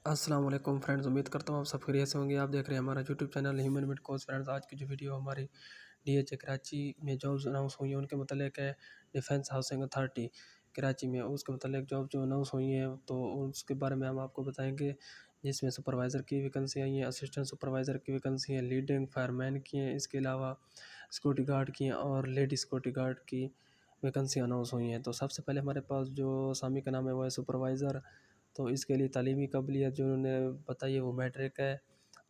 अस्सलाम वालेकुम फ्रेंड्स, उम्मीद करता हूँ आप सब खैरियत से होंगे। आप देख रहे हैं हमारा YouTube channel human bit coach. Friends, आज की जो वीडियो हमारी डीएचए कराची में जॉब्स अनाउंस हुई हैं उनके मतलब है। डिफेंस हाउसिंग अथॉरिटी कराची में उसके मतलब जॉब जो अनाउंस हुई हैं तो उसके बारे में हम आपको बताएंगे। जिसमें सुपरवाइज़र की वैकेंसी आई है, असिस्टेंट सुपरवाइज़र की वैकेंसी है, लीडिंग फायरमैन की हैं, इसके अलावा सिक्योरिटी गार्ड की हैं और लेडी सिक्योरिटी गार्ड की वैकेंसी अनाउंस हुई हैं। तो सबसे पहले हमारे पास जो असामी का नाम है वो है सुपरवाइज़र। तो इसके लिए तालीमी काबिलियत जो उन्होंने बताई है वो मैट्रिक है।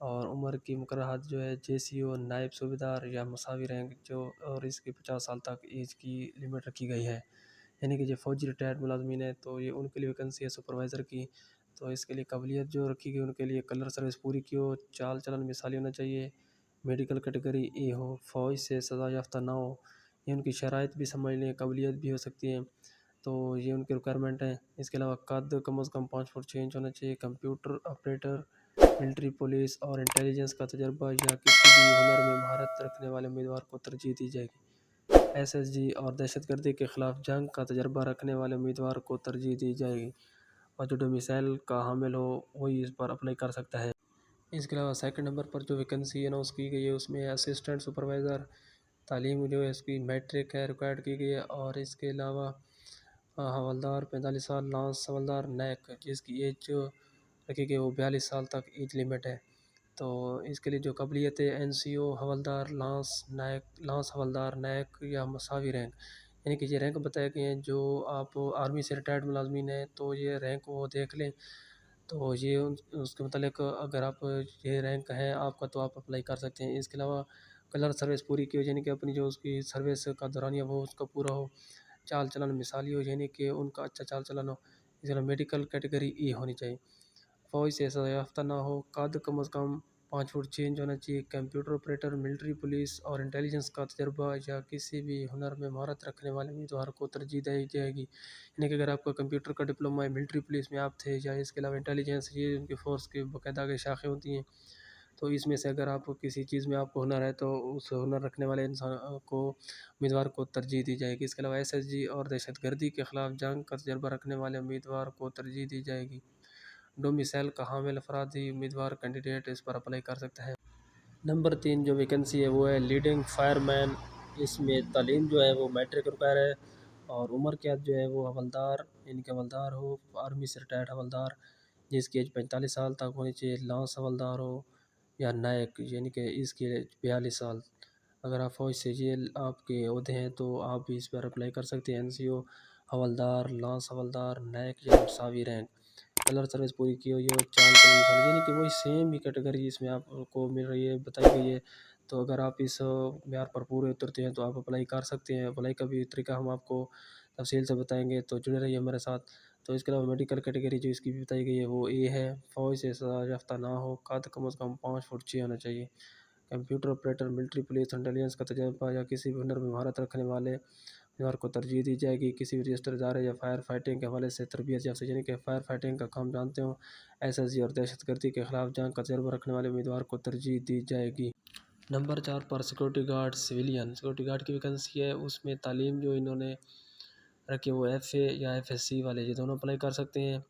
और उम्र की मुकर्ररात जो है जेसीओ नायब सूबेदार या मसावी रैंक जो, और इसकी 50 साल तक एज की लिमिट रखी गई है। यानी कि जो फ़ौजी रिटायर्ड मुलाजमीन है तो ये उनके लिए वैकेंसी है सुपरवाइज़र की। तो इसके लिए काबिलियत जो रखी गई उनके लिए कलर सर्विस पूरी की हो, चाल चलन मिसाली होना चाहिए, मेडिकल कैटेगरी ए हो, फ़ौज से सज़ा याफ्ता ना हो। ये उनकी शराइत भी समझ लें, काबिलियत भी हो सकती है। तो ये उनकी रिक्वायरमेंट है। इसके अलावा कद कम से कम 5 फुट 6 इंच होना चाहिए। कंप्यूटर ऑपरेटर, मिलिट्री पुलिस और इंटेलिजेंस का तजर्बा या किसी भी हुनर में महारत रखने वाले उम्मीदवार को तरजीह दी जाएगी। एसएसजी और दहशतगर्दी के खिलाफ जंग का तजर्बा रखने वाले उम्मीदवार को तरजीह दी जाएगी। और जो डोमिसाइल का हामिल हो वही इस पर अप्लाई कर सकता है। इसके अलावा सेकंड नंबर पर जो वैकेंसी अनाउंस की गई है उसमें असिस्टेंट सुपरवाइज़र। तालीम जो है इसकी मैट्रिक है रिक्वायर्ड की गई है। और इसके अलावा हवलदार 45 साल, लांस हवलदार नैक जिसकी एज जो रखी गई वो 42 साल तक एज लिमिट है। तो इसके लिए जो काबिलियत है एनसीओ हवलदार, लांस हवलदार नैक या मसावी रैंक, यानी कि ये रैंक बताए गए हैं। जो आप आर्मी से रिटायर्ड मुलाजमीन हैं तो ये रैंक वो देख लें। तो ये उसके मतलब अगर आप ये रैंक है आपका तो आप अप्लाई कर सकते हैं। इसके अलावा कलर सर्विस पूरी की हो, यानी कि अपनी जो उसकी सर्विस का दौरानिया वो उसका पूरा हो, चाल चलन मिसाली हो, यानी कि उनका अच्छा चाल चलन हो। इसके अलावा मेडिकल कैटेगरी ई होनी चाहिए, फ़ौज से सजा याफ्ता ना हो, कद कम से कम 5 फुट 6 इंच होना चाहिए, कंप्यूटर ऑपरेटर, मिलिट्री पुलिस और इंटेलिजेंस का तजर्बा या किसी भी हुनर में महारत रखने वाले उम्मीदवार को तरजीह दी जाएगी। यानी कि अगर आपका कंप्यूटर का डिप्लोमा है, मिलिट्री पुलिस में आप थे या इसके अलावा इंटेलिजेंस, ये उनकी फ़ोर्स की बाकायदा के शाखें होती हैं। तो इसमें से अगर आप किसी चीज़ में आपको हुनर है तो उस हुनर रखने वाले इंसान को उम्मीदवार को तरजीह दी जाएगी। इसके अलावा एसएसजी और दहशतगर्दी के खिलाफ जंग का तजर्बा रखने वाले उम्मीदवार को तरजीह दी जाएगी। डोमिसाइल का हामिल अफराद ही उम्मीदवार कैंडिडेट इस पर अप्लाई कर सकते हैं। नंबर 3 जो वैकेंसी है वो है लीडिंग फायरमैन। इसमें तालीम जो है वो मैट्रिक रिक्वायर है। और उम्र कैद जो है वो हवलदार, यानी कि हवलदार हो, आर्मी से रिटायर्ड हवलदार जिसकी एज 45 साल तक होनी चाहिए, लांस हवलदार हो या नायक यानी कि इसकी एज 42 साल। अगर आप फौज से ये आपके ओहदे हैं तो आप भी इस पर अप्लाई कर सकते हैं। एनसीओ हवलदार, लांस हवलदार, नायक या मसावी रैंक, कलर सर्विस पूरी की हुई हो, चाल चलन मिसाल, यानी कि वही सेम ही कैटेगरी इसमें आपको मिल रही है, बताई गई है। तो अगर आप इस म्यार पर पूरे उतरते हैं तो आप अप्लाई कर सकते हैं। अप्लाई का भी तरीका हम आपको तफसील से बताएंगे, तो जुड़े रहिए हमारे साथ। तो इसके अलावा मेडिकल कैटेगरी जो इसकी भी बताई गई है वो ए है, फ़ौज से सजा याफ्ता ना हो, कद कम से कम 5 फुट 6 होना चाहिए, computer operator, military police, intelligence का तजर्बा या किसी भी हुनर में महारत रखने वाले उम्मीदवार को तरजीह दी जाएगी। किसी भी रजिस्टर इदारे या फायर फाइटिंग के हवाले से तरबियत याफ्ता, यानी कि फायर फाइटिंग का काम जानते हो, एसएसजी और दहशतगर्दी के खिलाफ जंग का तजर्बा रखने वाले उम्मीदवार को तरजीह दी जाएगी। नंबर 4 पर security guard civilian, security guard की वैकेंसी है। उसमें तालीम जो इन्होंने रखी है वो एफए या एफएससी वाले ये दोनों अप्लाई कर सकते हैं।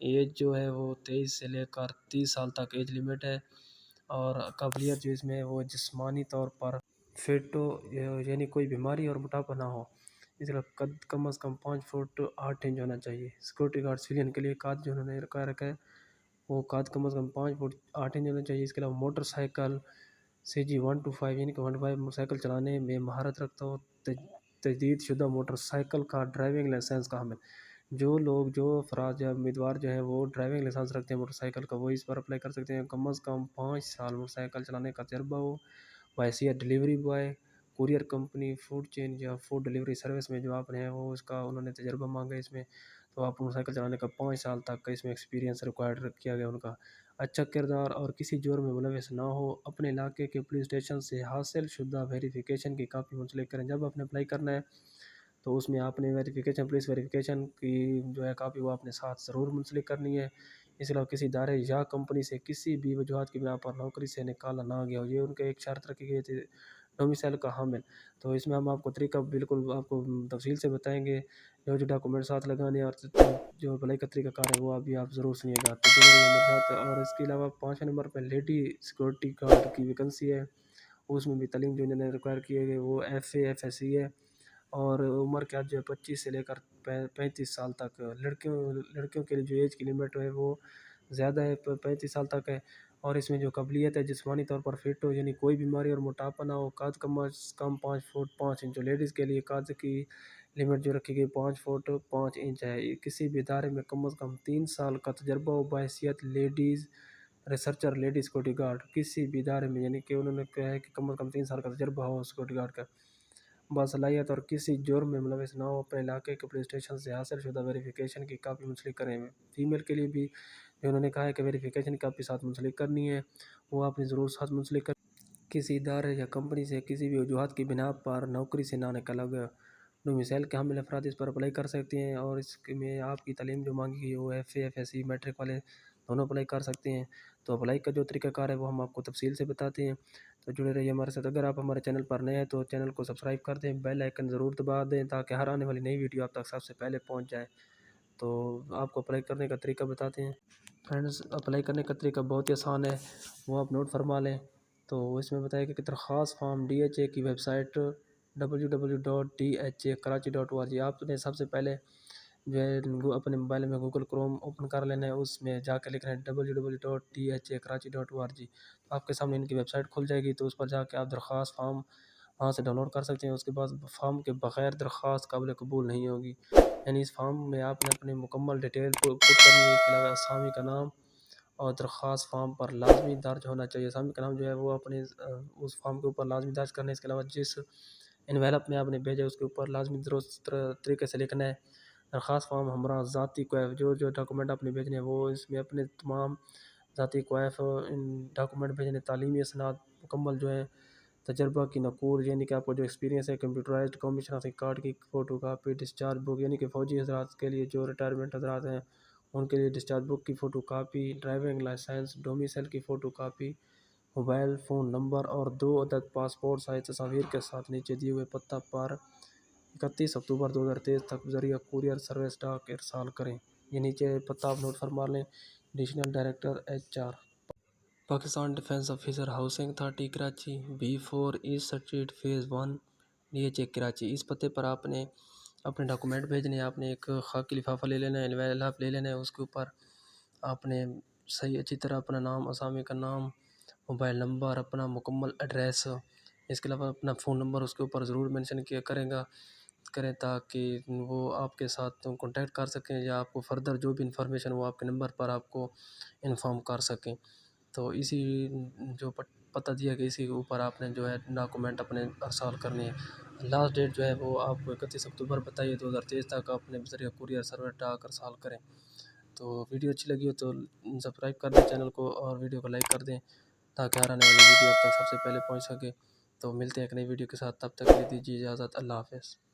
एज जो है वो 23 से लेकर 30 साल तक एज लिमिट है। और काबिलियत जो इसमें वो जिस्मानी तौर पर फिट हो, यानी कोई बीमारी और मोटापा ना हो। इसका कद कम से कम 5 फुट 8 इंच होना चाहिए। सिक्योरिटी गार्ड सिविलियन के लिए कद जो उन्होंने रखा है वो कद कम से कम 5 फुट 8 इंच होना चाहिए। इसके अलावा मोटरसाइकिल CG 125 यानी कि 125 मोटरसाइकिल चलाने में महारत रखता हो, तजदीद शुदा मोटरसाइकिल का ड्राइविंग लाइसेंस का हामिल। जो लोग जो अफराद या उम्मीदवार जो है वो ड्राइविंग लाइसेंस रखते हैं मोटरसाइकिल का वो इस पर अप्लाई कर सकते हैं। कम से कम 5 साल मोटरसाइकिल चलाने का तजर्बा हो। हैसियत delivery boy, courier company, food chain या फूड डिलीवरी सर्विस में जो आपने है वो उसका उन्होंने तजर्बा मांगा है इसमें। तो आप मोटरसाइकिल चलाने का 5 साल तक का इसमें एक्सपीरियंस रिक्वायर्ड किया गया उनका। अच्छा किरदार और किसी जुर्म में मुलविस ना हो। अपने इलाके के पुलिस स्टेशन से हासिल शुदा वेरिफिकेशन की कापी मुंसलिक करें। जब आपने अप्लाई करना है तो उसमें आपने वेरिफिकेशन, पुलिस वेरिफिकेशन की जो है कापी वो आपने साथ ज़रूर मुंसलिक करनी है। इसके अलावा किसी इदारे या कंपनी से किसी भी वजूहत की बिना पर नौकरी से निकाला ना गया हो, ये उनके एक शर्त रखी गई थी। डोमिसाइल का हामिल। तो इसमें हम आपको तरीका बिल्कुल आपको तफ़सील से बताएँगे, जो डॉक्यूमेंट साथ लगाने और जो अप्लाई का तरीक़ाकार है वो अभी आप ज़रूर सुनिएगा। तो जुड़े रहिए हमारे साथ। और इसके अलावा 5वें नंबर पे लेडी सिक्योरिटी गार्ड की वैकेंसी है, उसमें भी तालीम जो इन्होंने रिक्वायर की है वो FA FSC है। और उम्र क्या जो है 25 से लेकर 35 साल तक। लड़कियों के लिए जो एज की लिमिट है वो ज़्यादा है, 35 साल तक है। और इसमें जो काबिलियत है जिस्मानी तौर पर फिट हो, यानी कोई बीमारी और मोटापा ना हो, कद कम अज़ कम 5 फुट 5 इंच। जो लेडीज़ के लिए कद की लिमिट जो रखी गई 5 फुट 5 इंच है। किसी भी इदारे में कम अज़ कम 3 साल का तजर्बा हो बहैसियत ladies researcher, lady security guard किसी भी इदारे में, यानी कि उन्होंने कहा है कि कम अज़ कम 3 साल का तजर्बा हो सिक्योरिटी गार्ड का, बासलाहियत और किसी जुर्म में मुलविस ना हो, अपने इलाके के पुलिस स्टेशन से हासिल शुदा वेरिफिकेशन की कापी मुंसलिक करें। फीमेल के लिए भी जो उन्होंने कहा है कि वेरिफिकेशन की कापी साथ मुंसलिक करनी है, वो आपने ज़रूर साथ मुंसलिक कर। किसी इदारे या कंपनी से किसी भी वजूहत की बिना पर नौकरी से ना निकला गया डोमिसाइल के हामिल अफराद इस पर अप्लाई कर सकते हैं। और इसमें आपकी तालीम जो मांगी गई है वो FA FSC मैट्रिक वाले दोनों अप्लाई कर सकते हैं। तो अप्लाई का जो तरीकाकार है वो हम आपको तफसील से बताते हैं। तो जुड़े रहिए हमारे साथ। अगर आप हमारे चैनल पर नए हैं तो चैनल को सब्सक्राइब कर दें, बेल आइकन ज़रूर दबा दें ताकि हर आने वाली नई वीडियो आप तक सबसे पहले पहुंच जाए। तो आपको अप्लाई करने का तरीका बताते हैं। फ्रेंड्स, अप्लाई करने का तरीका बहुत ही आसान है, वो आप नोट फरमा लें। तो इसमें बताया कि दरख्वास्त फॉर्म DHA की वेबसाइट www.dhakarachi.org। आपने सबसे पहले जो है अपने मोबाइल में गूगल क्रोम ओपन कर लेना है, उसमें जाकर लिखना है www.dhakarachi.org। तो आपके सामने इनकी वेबसाइट खुल जाएगी, तो उस पर जाकर आप दरख्वास्त फॉर्म वहाँ से डाउनलोड कर सकते हैं। उसके बाद फॉर्म के बगैर दरख्वास्त काबिल कबूल नहीं होगी, यानी इस फॉर्म में आपने अपनी मुकम्मल डिटेल पुट करनी है। इसके अलावा असामी का नाम और दरख्वास्त फॉर्म पर लाजमी दर्ज होना चाहिए। असामी का नाम जो है वो अपने उस फॉर्म के ऊपर लाजमी दर्ज करना है। इसके अलावा जिस इन्वेलप में आपने भेजा उसके ऊपर लाजमी दुरुस्त तरीके से लिखना है। दरख्वास्त फॉर्म हमरा ज़ाती क्वैफ जो डॉक्यूमेंट आपने भेजने हैं वो इसमें अपने तमाम ज़ाती क्वैफ इन डॉक्यूमेंट भेजने, तालीमी इसनाद मुकम्मल जो है, तजर्बा की नकूल यानी कि आपको जो एक्सपीरियंस है, कंप्यूटराइज्ड कमीशन कार्ड की फ़ोटो कापी, डिस्चार्ज बुक यानी कि फ़ौजी हज़रात के लिए जो रिटायरमेंट हज़रात हैं उनके लिए डिस्चार्ज बुक की photo copy, driving licence, domicile की photo copy, mobile phone number और 2 अदद पासपोर्ट साइज़ तस्वीर के साथ नीचे दिए हुए पता पर 31 अक्टूबर 2023 तक ज़रिया कुरियर सर्विस डाक इरसाल करें। ये नीचे पता आप नोट फरमा लें। Additional director HR, Pakistan defence officer, housing authority Karachi, B4 east street phase 1 DHA Karachi. इस पते पर आपने अपने डॉक्यूमेंट भेजने हैं। आपने एक खाकी लिफाफा ले लेना है, एनवेलप ले लेना है। उसके ऊपर आपने सही अच्छी तरह अपना नाम, असामी का नाम, मोबाइल नंबर, अपना मुकम्मल एड्रेस, इसके अलावा अपना फ़ोन नंबर उसके ऊपर ज़रूर मेंशन किया करें ताकि वो आपके साथ कांटेक्ट कर सकें या आपको फ़र्दर जो भी इंफॉर्मेशन वो आपके नंबर पर आपको इन्फॉर्म कर सकें। तो इसी जो पता दिया गया इसी के ऊपर आपने जो है डॉक्यूमेंट अपने अरसाल करने हैं। लास्ट डेट जो है वो आपको 31 अक्टूबर बताइए 2023 तक अपने ज़रिए कुरियर सर्विस डाक अरसाल करें। तो वीडियो अच्छी लगी हो तो सब्सक्राइब कर दें चैनल को और वीडियो को लाइक कर दें ताकि हर आने वाली वीडियो आप तक सबसे पहले पहुंच सके। तो मिलते हैं एक नई वीडियो के साथ, तब तक के लिए दीजिए इजाज़त। अल्लाह हाफ़िज़।